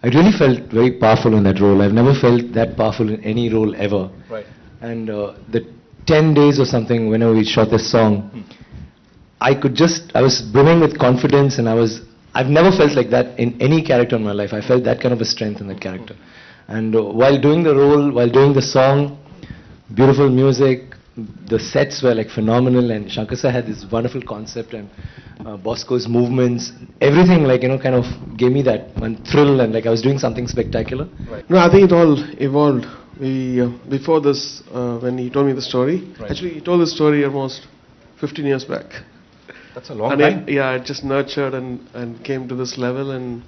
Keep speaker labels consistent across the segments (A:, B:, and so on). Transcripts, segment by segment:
A: I really felt very powerful in that role. I've never felt that powerful in any role ever.
B: Right.
A: And the 10 days or something, whenever we shot this song, I was brimming with confidence, and I've never felt like that in any character in my life. I felt that kind of a strength in that character. And while doing the role, while doing the song, beautiful music, the sets were like phenomenal, and Shankar sir had this wonderful concept, and Bosco's movements, everything like, kind of gave me that one thrill, and like I was doing something spectacular.
B: Right.
C: No, I think it all evolved. We before this, when he told me the story,
B: Right.
C: actually he told the story almost 15 years back.
B: That's a long
C: And
B: time.
C: it just nurtured and came to this level, and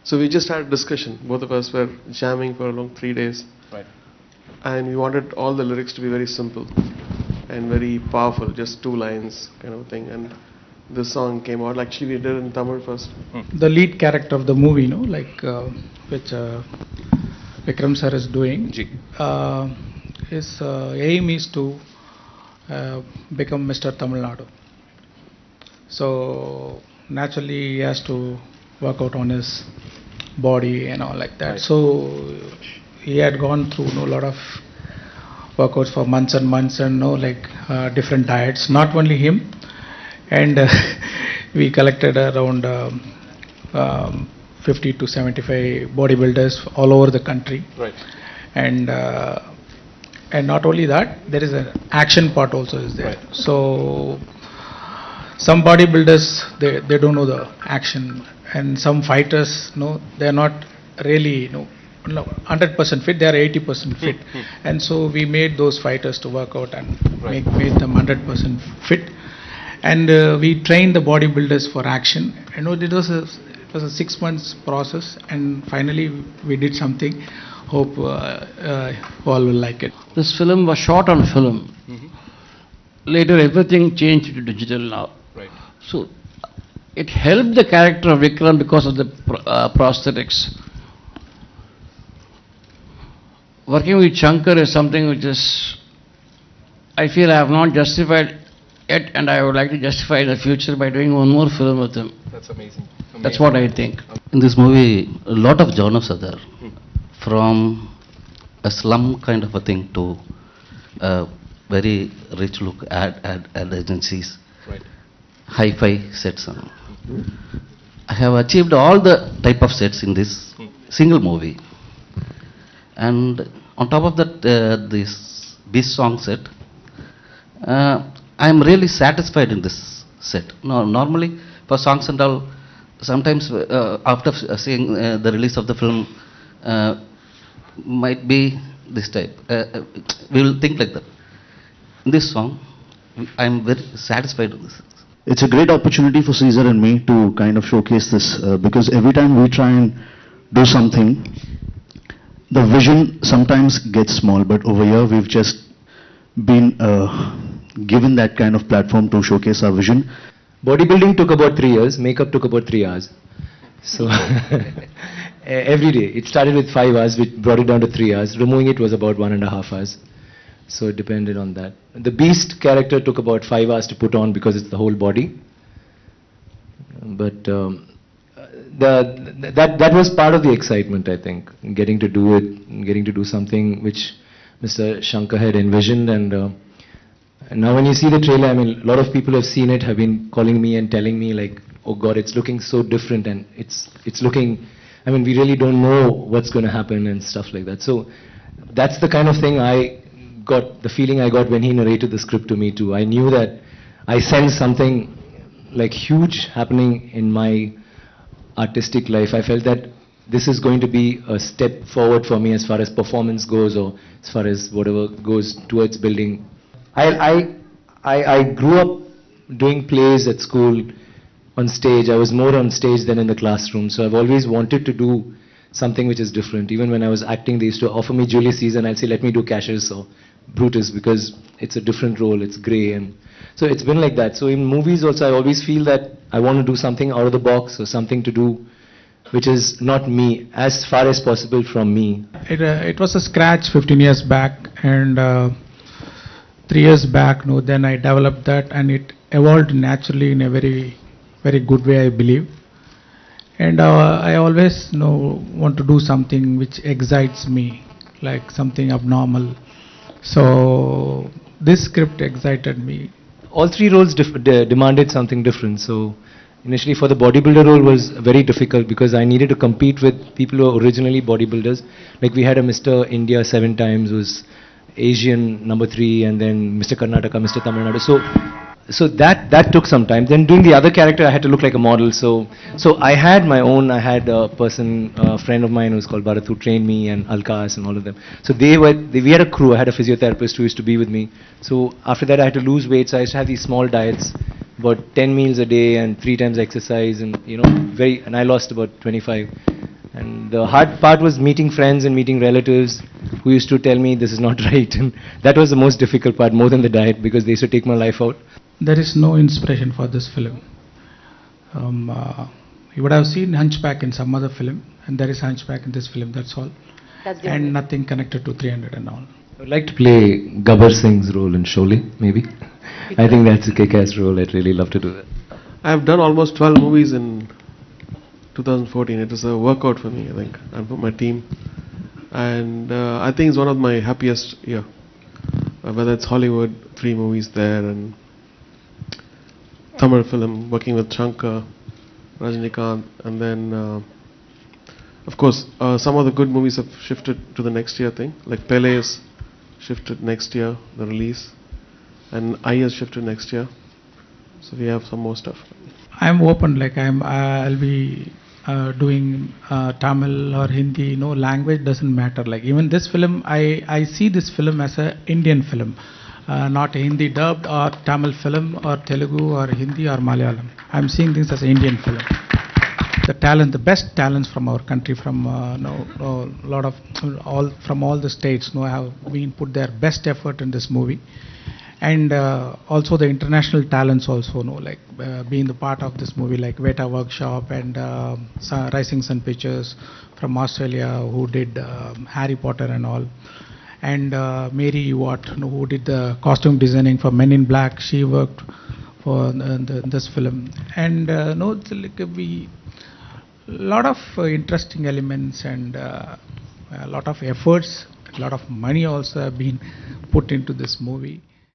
C: so we just had a discussion. Both of us were jamming for a long 3 days,
B: Right.
C: and we wanted all the lyrics to be very simple and very powerful, just 2 lines kind of thing. And this song came out. Actually, we did it in Tamil first.
D: The lead character of the movie, which Vikram sir is doing, his aim is to become Mr. Tamil Nadu. So naturally he has to work out on his body and all like that.
B: Right.
D: So he had gone through a lot of workouts for months and months, and different diets. Not only him, and we collected around 50 to 75 bodybuilders all over the country.
B: Right.
D: And not only that, there is an action part also is there.
B: Right.
D: So some bodybuilders, they don't know the action, and some fighters, they are not really 100% fit, they are 80% fit. And so we made those fighters to work out and
B: Right.
D: made them 100% fit. And we trained the bodybuilders for action. It was a 6 months process, and finally we did something. Hope all will like it.
E: This film was shot on film. Later everything changed to digital now.
B: Right.
E: So it helped the character of Vikram because of the prosthetics. Working with Shankar is something which is, I feel I have not justified yet, and I would like to justify in the future by doing one more film with him.
B: That's amazing.
E: That's what I think.
F: In this movie, a lot of genres are there. From a slum kind of a thing to a very rich look ad agencies,
B: Right.
F: hi-fi sets. I have achieved all the type of sets in this single movie. And on top of that, this Beast song set, I am really satisfied in this set. No, normally for songs and all, sometimes after seeing the release of the film, might be this type. We will think like that. In this song, I am very satisfied with this.
G: It's a great opportunity for Caesar and me to kind of showcase this because every time we try and do something, the vision sometimes gets small, but over here we've just been given that kind of platform to showcase our vision.
A: Bodybuilding took about 3 years, makeup took about 3 hours. So every day. It started with 5 hours, which brought it down to 3 hours. Removing it was about 1.5 hours. So it depended on that. The Beast character took about 5 hours to put on because it's the whole body. But that was part of the excitement, I think, getting to do it, getting to do something which Mr. Shankar had envisioned. And now when you see the trailer, I mean, a lot of people have seen it, have been calling me and telling me like, oh God, it's looking so different, and it's looking, I mean, we really don't know what's going to happen and stuff like that. So that's the kind of thing the feeling I got when he narrated the script to me too. I knew that I sensed something like huge happening in my artistic life. I felt that this is going to be a step forward for me as far as performance goes, or as far as whatever goes towards building. I grew up doing plays at school, on stage. I was more on stage than in the classroom, so I've always wanted to do something which is different. Even when I was acting, they used to offer me Julius Caesar, and I'd say, let me do Cassius or Brutus, because it's a different role, it's grey, and so it's been like that. So in movies also, I always feel that I want to do something out of the box, or something to do which is not me, as far as possible from me.
D: It was a scratch 15 years back, and 3 years back, then I developed that, and it evolved naturally in a very, very good way, I believe. And I always want to do something which excites me, like something abnormal. So this script excited me.
A: All three roles demanded something different. So initially for the bodybuilder role was very difficult because I needed to compete with people who were originally bodybuilders. Like we had a Mr. India 7 times, who's Asian number 3, and then Mr. Karnataka, Mr. Tamil Nadu. So that took some time. Then doing the other character, I had to look like a model. So I had my own. I had a person, a friend of mine who's called Bharat, who trained me, and Alkas and all of them. So we had a crew. I had a physiotherapist who used to be with me. So after that, I had to lose weight. So I used to have these small diets, about 10 meals a day and 3 times exercise, and and I lost about 25. And the hard part was meeting friends and meeting relatives who used to tell me this is not right, and that was the most difficult part, more than the diet, because they used to take my life out.
D: There is no inspiration for this film. You would have seen Hunchback in some other film, and there is Hunchback in this film, that's all. And nothing connected to 300 and all.
A: I would like to play Gabbar Singh's role in Sholay, maybe. I think that's a kick-ass role. I'd really love to do that.
C: I've done almost 12 movies in 2014. It was a workout for me, I think, and for my team. And I think it's one of my happiest year. Whether it's Hollywood, 3 movies there, and Tamil film, working with Shankar, Rajinikanth, and then, of course, some of the good movies have shifted to the next year thing, like Pele is shifted next year, the release, and I has shifted next year. So we have some more stuff.
D: I'm open, like I'll be doing Tamil or Hindi, language doesn't matter. Like even this film, I see this film as a Indian film. Not a Hindi dubbed or Tamil film or Telugu or Hindi or Malayalam. I'm seeing this as an Indian film. The best talents from our country, from lot of from all the states, have been put their best effort in this movie, and also the international talents also, like being the part of this movie, like Veta Workshop and Rising Sun Pictures from Australia, who did Harry Potter and all. And Mary Watt, who did the costume designing for Men in Black, she worked for this film. And it's like a lot of interesting elements and a lot of efforts, a lot of money also have been put into this movie.